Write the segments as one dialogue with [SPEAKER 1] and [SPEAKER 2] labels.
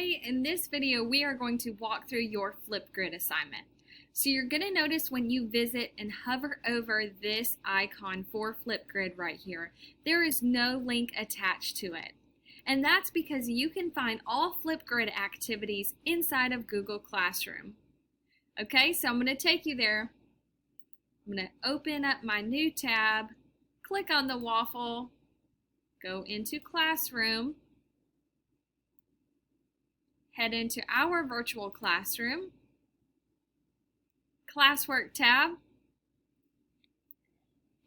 [SPEAKER 1] Today in this video we are going to walk through your Flipgrid assignment. So you're going to notice when you visit and hover over this icon for Flipgrid right here, there is no link attached to it. And that's because you can find all Flipgrid activities inside of Google Classroom. Okay, so I'm going to take you there. I'm going to open up my new tab, click on the waffle, go into Classroom, head into our virtual classroom, classwork tab,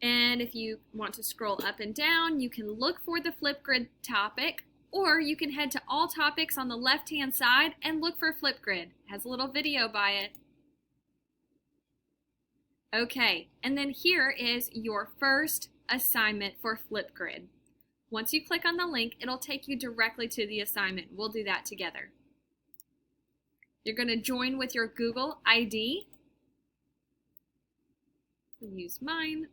[SPEAKER 1] and if you want to scroll up and down, you can look for the Flipgrid topic, or you can head to all topics on the left hand side and look for Flipgrid. It has a little video by it. Okay, and then here is your first assignment for Flipgrid. Once you click on the link, it'll take you directly to the assignment. We'll do that together. You're going to join with your Google ID. I'll use mine.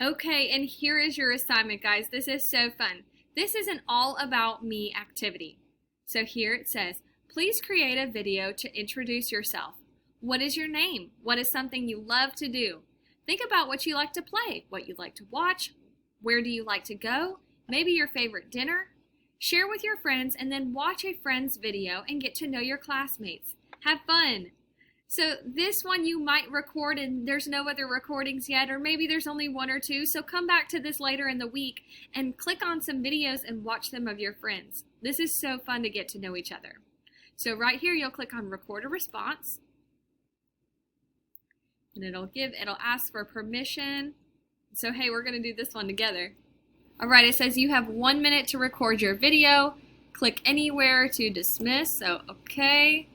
[SPEAKER 1] Okay, and here is your assignment, guys. This is so fun. This is an all about me activity. So here it says, please create a video to introduce yourself. What is your name? What is something you love to do? Think about what you like to play, what you like to watch, where do you like to go, maybe your favorite dinner. Share with your friends and then watch a friend's video and get to know your classmates. Have fun. So this one you might record and there's no other recordings yet, or maybe there's only one or two, so come back to this later in the week and click on some videos and watch them of your friends. This is so fun to get to know each other. So right here you'll click on record a response, and it'll ask for permission. So hey, we're going to do this one together. Alright, it says you have 1 minute to record your video. Click anywhere to dismiss. So, okay.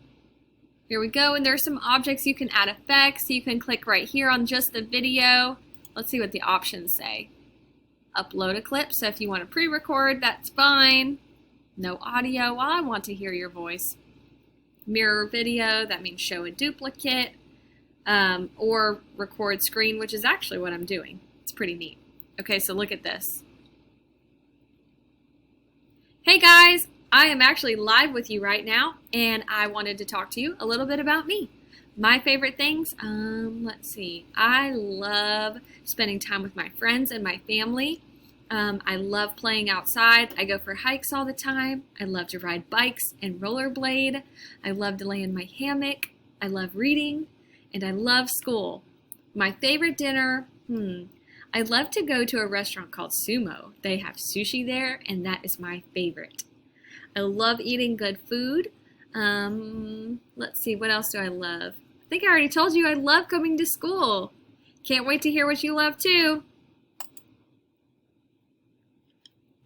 [SPEAKER 1] Here we go. And there's some objects you can add effects. You can click right here on just the video. Let's see what the options say. Upload a clip. So if you want to pre-record, that's fine. No audio. Well, I want to hear your voice. Mirror video. That means show a duplicate. Or record screen, which is actually what I'm doing. It's pretty neat. Okay, so look at this. Hey guys, I am actually live with you right now, and I wanted to talk to you a little bit about me. My favorite things, let's see. I love spending time with my friends and my family. I love playing outside. I go for hikes all the time. I love to ride bikes and rollerblade. I love to lay in my hammock. I love reading, and I love school. My favorite dinner, I love to go to a restaurant called Sumo. They have sushi there, and that is my favorite. I love eating good food. Let's see, what else do I love? I think I already told you I love coming to school. Can't wait to hear what you love too.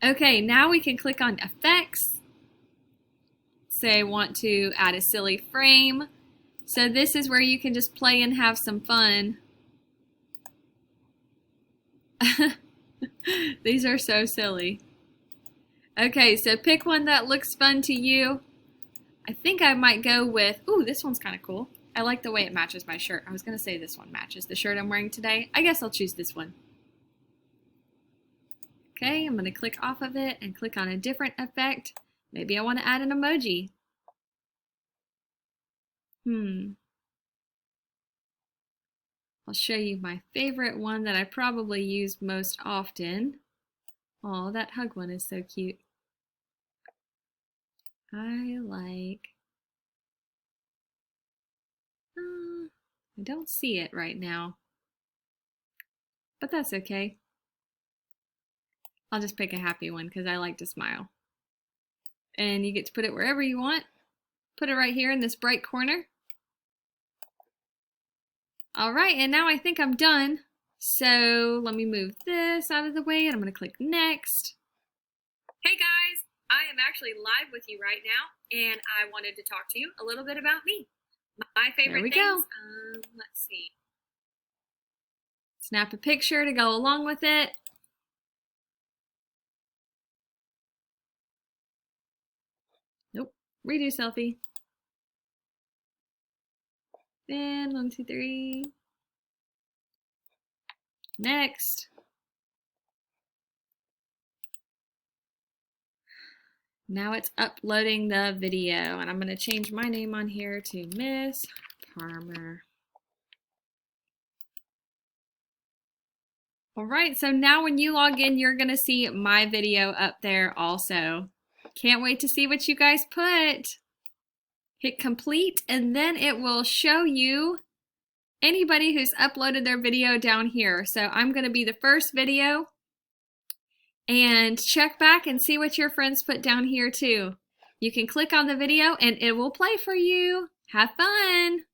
[SPEAKER 1] Okay, now we can click on effects. Say I want to add a silly frame. So this is where you can just play and have some fun. These are so silly. Okay, so pick one that looks fun to you. I think I might go with, ooh, this one's kind of cool. I like the way it matches my shirt. I was going to say this one matches the shirt I'm wearing today. I guess I'll choose this one. Okay, I'm going to click off of it and click on a different effect. Maybe I want to add an emoji. I'll show you my favorite one that I probably use most often. Oh, that hug one is so cute. I don't see it right now, but that's okay. I'll just pick a happy one because I like to smile. And you get to put it wherever you want. Put it right here in this bright corner. All right, and now I think I'm done. So let me move this out of the way, and I'm going to click next. Hey guys, I am actually live with you right now, and I wanted to talk to you a little bit about me. My favorite things. Go. Let's see. Snap a picture to go along with it. Nope. Redo selfie. And 1, 2, 3. Next. Now it's uploading the video, and I'm going to change my name on here to Miss Palmer. All right, so now when you log in, you're going to see my video up there also. Can't wait to see what you guys put. Hit complete, and then it will show you anybody who's uploaded their video down here. So I'm going to be the first video, and check back and see what your friends put down here too. You can click on the video and it will play for you. Have fun!